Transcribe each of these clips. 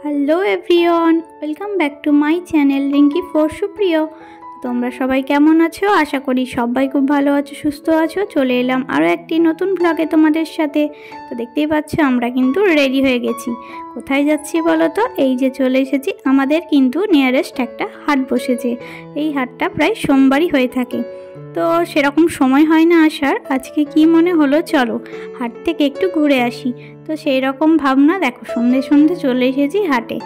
Hello everyone, welcome back to my channel Rinki for সুপ্রিয়। তোমরা সবাই কেমন আছো? আশা করি সবাই খুব ভালো আছো, সুস্থ আছো। চলে এলাম আরও একটি নতুন ব্লগে তোমাদের সাথে। তো দেখতেই পাচ্ছ আমরা কিন্তু রেডি হয়ে গেছি। কোথায় যাচ্ছি বলো তো? এই যে চলে এসেছি, আমাদের কিন্তু নিয়ারেস্ট একটা হাট বসেছে। এই হাটটা প্রায় সোমবারই হয়ে থাকে, তো সেরকম সময় হয় না আসার। আজকে কি মনে হলো চলো হাট থেকে একটু ঘুরে আসি। তো সেই রকম ভাবনা, দেখো সন্ধে সন্ধে চলে এসেছি হাটে।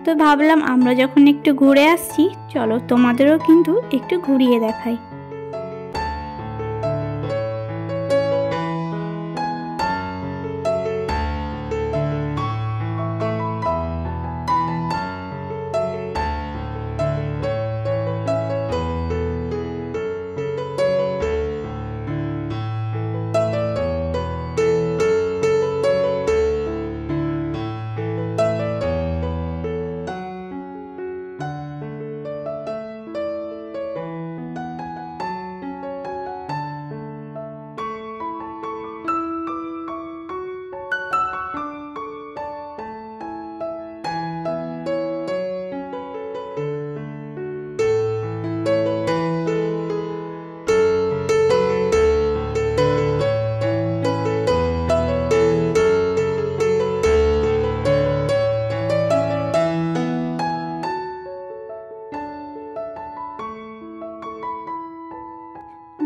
তো ভাবলাম আমরা যখন একটু ঘুরে আসছি, চলো তোমাদেরও কিন্তু একটু ঘুরিয়ে দেখাই।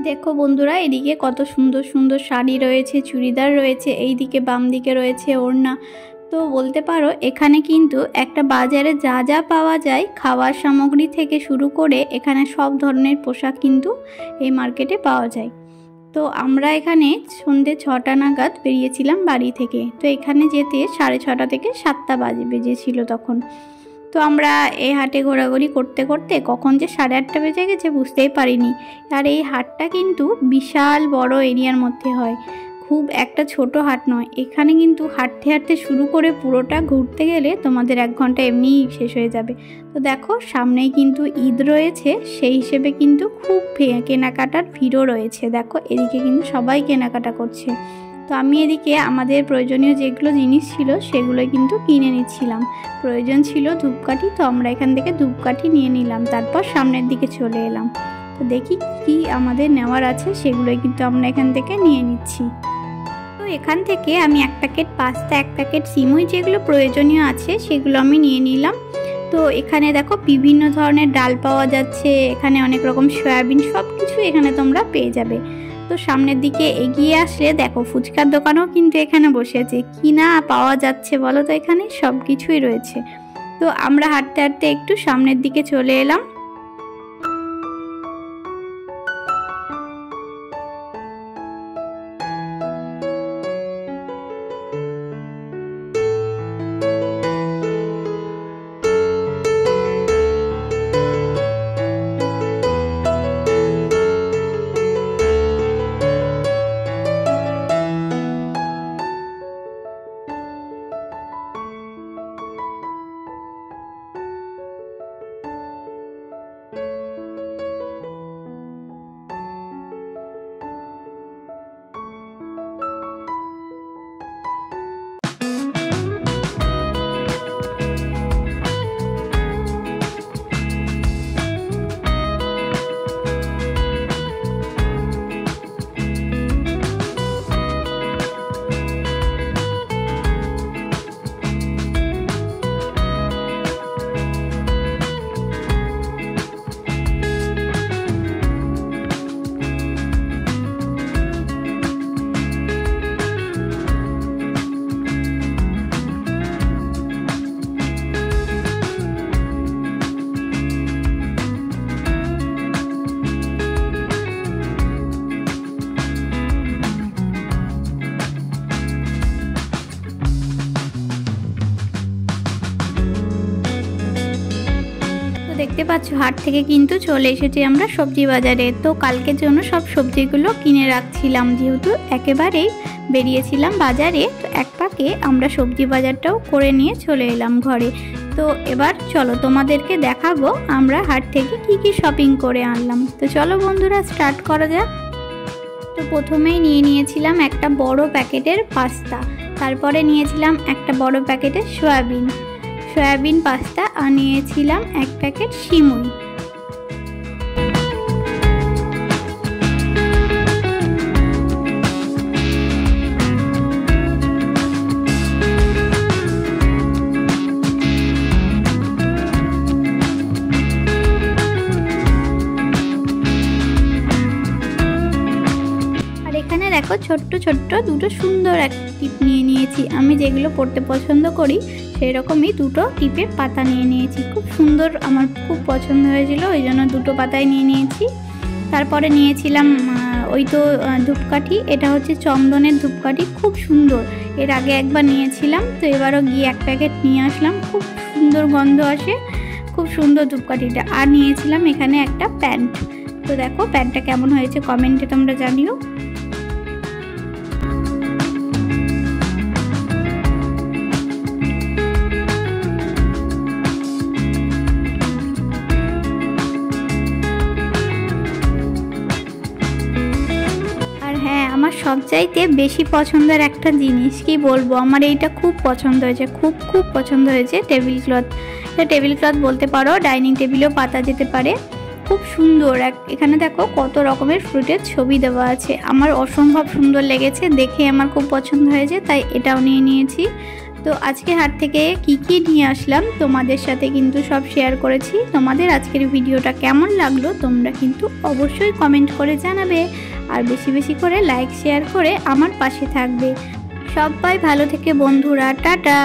দেখো বন্ধুরা, এদিকে কত সুন্দর সুন্দর শাড়ি রয়েছে, চুড়িদার রয়েছে, এই দিকে বাম দিকে রয়েছে ওড়না। তো বলতে পারো এখানে কিন্তু একটা বাজারে যা যা পাওয়া যায়, খাওয়ার সামগ্রী থেকে শুরু করে এখানে সব ধরনের পোশাক কিন্তু এই মার্কেটে পাওয়া যায়। তো আমরা এখানে সন্ধ্যে 6টা নাগাদ বেরিয়েছিলাম বাড়ি থেকে। তো এখানে যেতে 6:30 থেকে 7টা বেজেছিল তখন। তো আমরা এই হাটে ঘোরাঘুরি করতে করতে কখন যে 8:30 বেজে গেছে বুঝতেই পারিনি। আর এই হাটটা কিন্তু বিশাল বড় এরিয়ার মধ্যে হয়, খুব একটা ছোট হাট নয়। এখানে কিন্তু হাঁটতে হাঁটতে শুরু করে পুরোটা ঘুরতে গেলে তোমাদের 1 ঘন্টা এমনিই শেষ হয়ে যাবে। তো দেখো সামনেই কিন্তু ঈদ রয়েছে, সেই হিসেবে কিন্তু খুব কেনাকাটার ভিড়ও রয়েছে। দেখো এদিকে কিন্তু সবাই কেনাকাটা করছে। তো আমি এদিকে আমাদের প্রয়োজনীয় যেগুলো জিনিস ছিল সেগুলো কিন্তু কিনে নিচ্ছিলাম। প্রয়োজন ছিল ধূপকাঠি, তো আমরা এখান থেকে ধূপকাঠি নিয়ে নিলাম। তারপর সামনের দিকে চলে এলাম। তো দেখি কি আমাদের নেওয়ার আছে, সেগুলোই কিন্তু আমরা এখান থেকে নিয়ে নিচ্ছি। তো এখান থেকে আমি 1 প্যাকেট পাস্তা, 1 প্যাকেট সিমুই, যেগুলো প্রয়োজনীয় আছে সেগুলো আমি নিয়ে নিলাম। তো এখানে দেখো বিভিন্ন ধরনের ডাল পাওয়া যাচ্ছে, এখানে অনেক রকম সয়াবিন, সব কিছু এখানে তোমরা পেয়ে যাবে। তো সামনের দিকে এগিয়ে আসলে দেখো ফুচকার দোকানও কিন্তু এখানে বসেছে। কি না পাওয়া যাচ্ছে বলো তো, এখানে সব কিছুই রয়েছে। তো আমরা হাঁটতে হাঁটতে একটু সামনের দিকে চলে এলাম। পাচ্ছ হাট থেকে কিন্তু চলে এসেছি আমরা সবজি বাজারে। তো কালকের জন্য সব সবজিগুলো কিনে রাখছিলাম, যেহেতু একেবারেই বেরিয়েছিলাম বাজারে। তো এক পাকে আমরা সবজি বাজারটাও করে নিয়ে চলে এলাম ঘরে। তো এবার চলো তোমাদেরকে দেখাবো আমরা হাট থেকে কি কি শপিং করে আনলাম। তো চলো বন্ধুরা স্টার্ট করা যাক। তো প্রথমেই নিয়ে নিয়েছিলাম একটা বড় প্যাকেটের পাস্তা, তারপরে নিয়েছিলাম একটা বড় প্যাকেটের সয়াবিন পাস্তা, আর নিয়েছিলাম এক প্যাকেট সিমুই। এখানে দেখো ছোট্ট ছোট্ট দুটো সুন্দর এক টিপ নিয়ে নিয়েছি। আমি যেগুলো পড়তে পছন্দ করি সেই রকমই দুটো টিপের পাতা নিয়ে নিয়েছি। খুব সুন্দর, আমার খুব পছন্দ হয়েছিল, ওই জন্য দুটো পাতায় নিয়ে নিয়েছি। তারপরে নিয়েছিলাম ওই তো ধূপকাঠি, এটা হচ্ছে চন্দনের ধূপকাঠি, খুব সুন্দর। এর আগে একবার নিয়েছিলাম, তো এবারও গিয়ে এক প্যাকেট নিয়ে আসলাম। খুব সুন্দর গন্ধ আসে, খুব সুন্দর ধূপকাঠিটা। আর নিয়েছিলাম এখানে একটা প্যান্ট। তো দেখো প্যান্টটা কেমন হয়েছে কমেন্টে তোমরা জানিও। আমার সবচাইতে বেশি পছন্দের একটা জিনিস কি বলবো, আমার এইটা খুব পছন্দ হয়েছে, খুব পছন্দ হয়েছে। টেবিল ক্লথ বলতে পারো, ডাইনিং টেবিলেও পাতা যেতে পারে। খুব সুন্দর। এখানে দেখো কত রকমের ফ্রুটের ছবি দেওয়া আছে, আমার অসম্ভব সুন্দর লেগেছে, দেখে আমার খুব পছন্দ হয়েছে, তাই এটাও নিয়ে নিয়েছি। তো আজকে হাট থেকে কি নিয়ে আসলাম তোমাদের সাথে কিন্তু সব শেয়ার করেছি। তোমাদের আজকের ভিডিওটা কেমন লাগলো তোমরা কিন্তু অবশ্যই কমেন্ট করে জানাবে, আর বেশি বেশি করে লাইক শেয়ার করে আমার পাশে থাকবে। সবাই ভালো থেকে বন্ধুরা, টাটা।